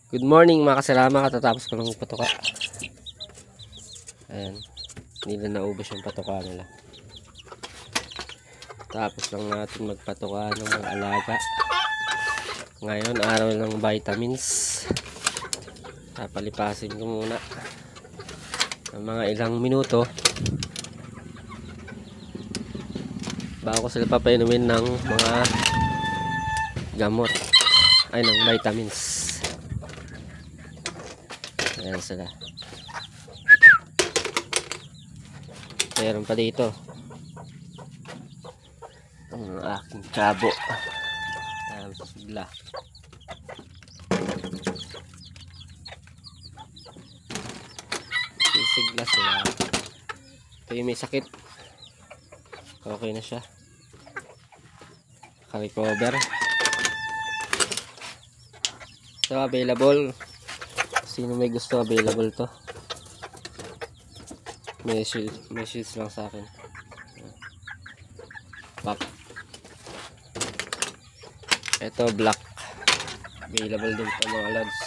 Good morning mga kasarama, katatapos ko ng patuka. Ayan, hindi na naubos yung patuka nila. Tapos lang natin magpatuka ng mga alaga. Ngayon, araw ng vitamins. Papalipasin ko muna ng mga ilang minuto bago ko sila papainumin ng mga gamot ay ng vitamins. Ayan sila. Meron pa dito ang aking chabo. Ayan, sigla. Sigla sila. Ito yung may sakit. Okay na siya. Naka-recover. So available. Sino may gusto, available to. Message lang sa akin. Pack. Ito black. Available din pa mga lods.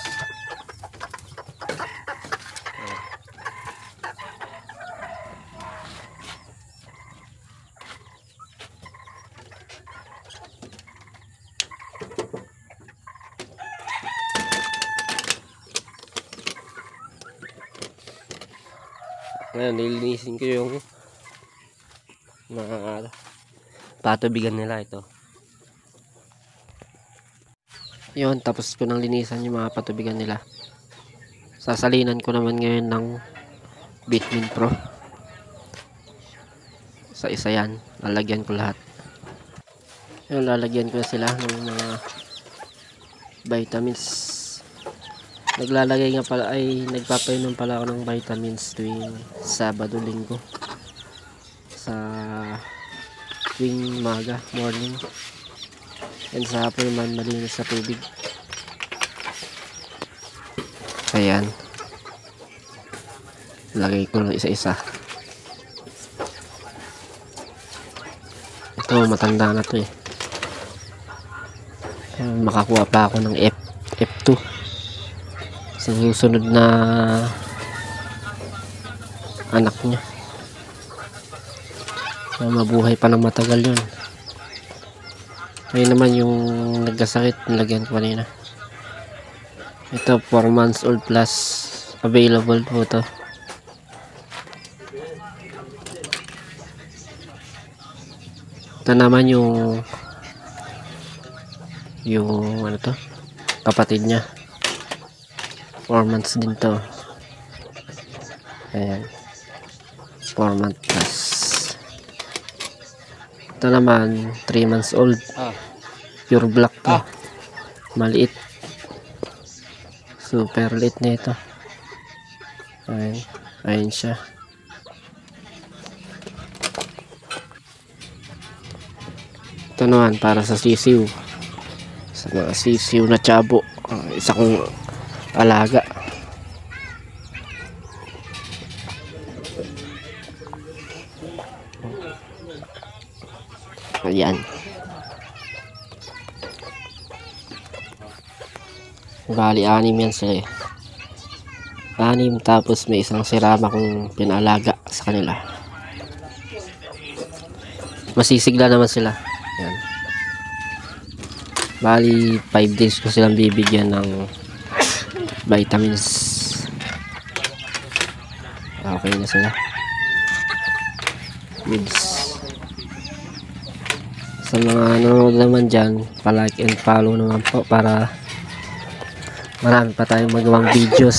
Ngayon, nilinisin ko yung mga patubigan nila ito. Yun, tapos ko nang linisan yung mga patubigan nila. Sasalinan ko naman ngayon ng Vitamin Pro. Sa isa yan, lalagyan ko lahat. Yun, lalagyan ko sila ng mga vitamins. Naglalagay nga pala ay nagpapainom pala ako ng vitamins tuwing Sabado, Linggo sa tuwing umaga, morning, and sa hapon naman malinis sa tubig. Ayan, lagay ko lang isa-isa. Ito matanda na to eh. Makakuha pa ako ng F2 sa susunod na anak niya. Mabuhay pa ng matagal yun. Ayun naman yung nagkasakit, nilagyan ko kanina. Ito 4 months old plus, available po to. Ito naman yung ano to, kapatid niya, 4 months din to. Ayan, 4 months plus. Ito naman 3 months old, pure black to. Maliit, super liit na ito. Ayan, ayan siya. Ito naman para sa sisiw, sa mga sisiw na chabo. Isa kong alaga. Ayan, bali 6 yan sila eh. 6, tapos may isang sirama kong pinalaga sa kanila. Masisigla naman sila. Ayan. Bali 5 days ko silang bibigyan ng vitamins. Okay na sila. Goods. Sa mga nanonood naman dyan, pa-like and follow naman po para marami pa tayong magawang videos.